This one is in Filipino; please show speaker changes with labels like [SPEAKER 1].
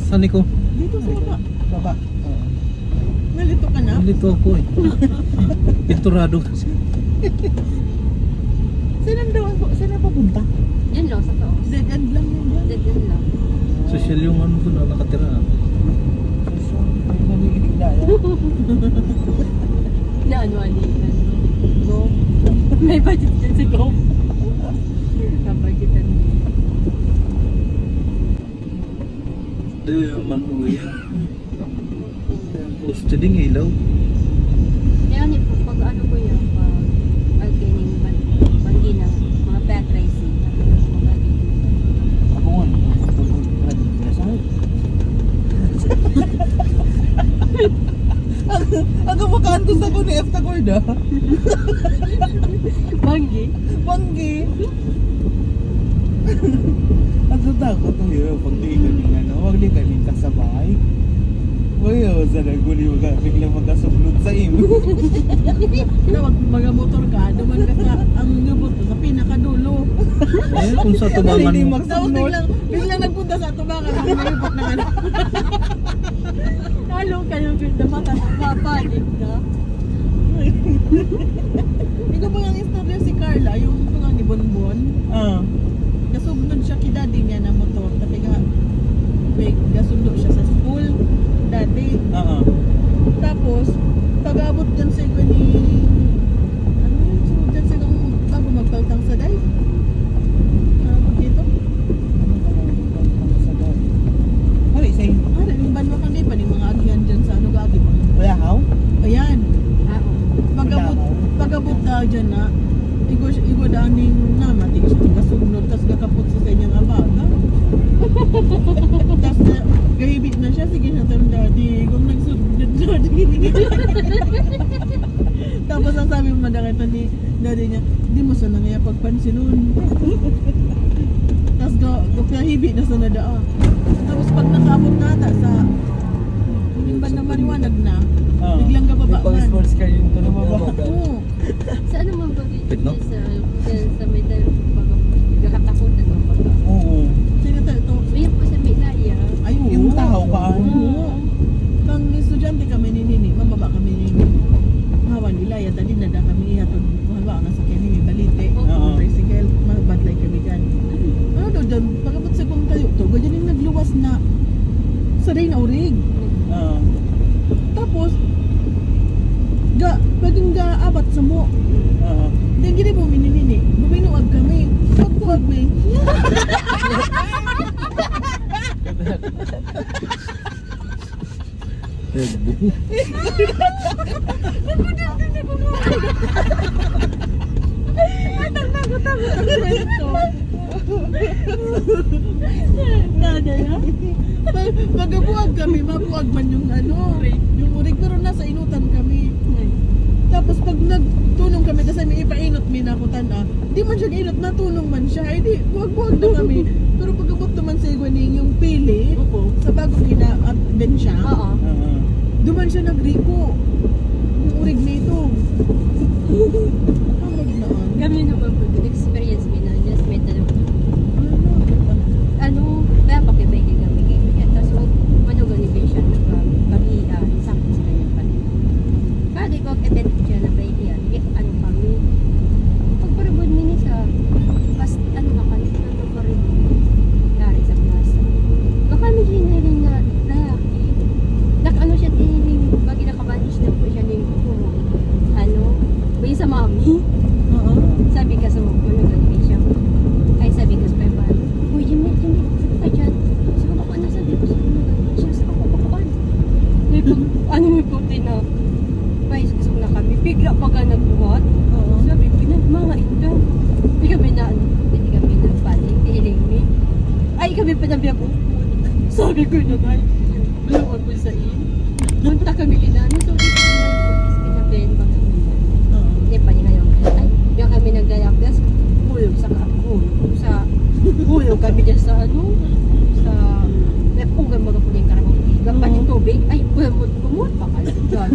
[SPEAKER 1] Saan ko?
[SPEAKER 2] Dito sa baba.
[SPEAKER 3] Baba.
[SPEAKER 2] Nalito ka na?
[SPEAKER 1] Nalito ako eh. Pinturado kasi.
[SPEAKER 2] Saan na papunta?
[SPEAKER 4] Yan lang sa taos.
[SPEAKER 2] Dead end lang yun dyan.
[SPEAKER 4] Dead end lang.
[SPEAKER 1] Social yung ano doon na nakatira.
[SPEAKER 4] Na ano, Go. May budget dyan si Go. Nabagitan niya.
[SPEAKER 1] Ito yung manuya. Poste ding ilaw.
[SPEAKER 4] Kaya ni pag ano ko yan, pag organing bandi na, mga pet racing, mga
[SPEAKER 3] Ako nga.
[SPEAKER 2] Ang makantos ako ni F. Takorda.
[SPEAKER 4] banggi.
[SPEAKER 2] Panggi.
[SPEAKER 3] Ang tatakot ko yun. Pag di kami huwag di kami kasabay. Uy, sana guli biglang magkasublot sa imo.
[SPEAKER 2] Na mga motor ka, duman ka sa ang nabot sa pinakadulo.
[SPEAKER 1] Eh, kung sa tubangan
[SPEAKER 3] Hindi
[SPEAKER 1] mo.
[SPEAKER 2] Tapos biglang nagpunta sa tubangan ang nabot na gano'n.
[SPEAKER 4] Lalo kayo ganda mata na papanig ka.
[SPEAKER 2] Ikaw ba ang istorya si Carla, yung tunga ni Bonbon? Nasugnod siya kay daddy niya na motor. Tapi nga, gasundo siya sa school dati. Tapos, pag-abot dyan sa iba ni... Ano yun? Sunod dyan sa bago magpaltang sa day. Ano dito?
[SPEAKER 3] Hari, say.
[SPEAKER 2] Ah, yung banwa kang di pa ni mga agihan dyan sa ano gagi pa.
[SPEAKER 3] Wala how?
[SPEAKER 2] Ayan.
[SPEAKER 4] Oo.
[SPEAKER 2] Pag-abot daw dyan na, igo daning namati siya kasugnod, tapos gakapot sa kanyang abaga. Tapos gahibit na siya, sige siya tayo daddy, kung nagsugnod daddy. Tapos ang sabi mo madakita ni daddy niya, di mo sana nga pagpansin nun. Tapos gahibit na sa nadaa. Tapos pag nakaabot nata sa yung ba na maliwanag na, biglang gababa man.
[SPEAKER 3] Sports car yun to na baba.
[SPEAKER 2] Oo.
[SPEAKER 4] Saan naman ba
[SPEAKER 1] Pit, no?
[SPEAKER 4] sa may tayo gakatakutan mo pag
[SPEAKER 3] Oo.
[SPEAKER 2] Sino tayo ito?
[SPEAKER 4] Uy, po sa Milaya.
[SPEAKER 2] Ay, oo.
[SPEAKER 3] Yung tao pa.
[SPEAKER 2] Oo. Kang estudyante kami ni Nini, mababa kami ni Nini. Hawan nila, yata din na kami ihatod. Halimbawa, nasa Kenny, Balite.
[SPEAKER 4] Oo.
[SPEAKER 2] Tricycle, mabadlay kami dyan. Ano daw dyan, pagkabot sa kong tayo to, ganyan yung nagluwas na sa Reina Orig. Tapos, paging gaabat sa mo. Hindi, gini mo mininini. Buminuag kami. Pagbuag may.
[SPEAKER 1] Eh, buko.
[SPEAKER 2] Takot ang kwento. Nada na. Pagbuag kami, mabuag man yung ano, yung urig, pero nasa inutan kami. Tapos pag nagtunong kami, kasi may ipainot minakutan di man siya inot, natulong man siya. Ay di, buwag na kami. Pero pagkabot naman sa Iguaning, yung pili, sa bagong ina-advent siya,
[SPEAKER 4] Oo.
[SPEAKER 2] duman siya nagriko. Yung urig nito. Hamag noon.
[SPEAKER 4] Kami naman po, experience mo na, just may tanong. Ano, kaya pakibigay kami kayo. Tapos, manuganibation na pag-iya, sakto sa kanyang panin. Kaya ko, event siya na bahiya. Ano kami, pagparabod mini sa, pas, ano na kami, ano pa rin, dari sa plaza. Kami hinaling na lalaki. Ano siya, bagi nakabanish na po siya ng ano, bay sa mami. Sabi ka sa mga nag-admission. Ay sabi ko sa papa, uy, Jimmy, sabi ka dyan. Sabi ko, ano sabi ko sa nag-admission? Sabi ko, papapan. Ano may puti na, guys, gusto na kami. Bigla pa ka nagbuhat. Sabi ko, mga ito. Hindi kami na, hindi kami na paling, hiling me. Ay, kami pa nabiyak po. Sabi ko na, guys, malawag po sa in. Munta kami kinano, so, kinabayan pa kami. Hindi pa niya ngayon. Ay, yung kami nagdayabdas, hulog kami dyan sa ano, sa napugan mga puling karamang tiga, pa tubig, ay, kumot pa ka dyan.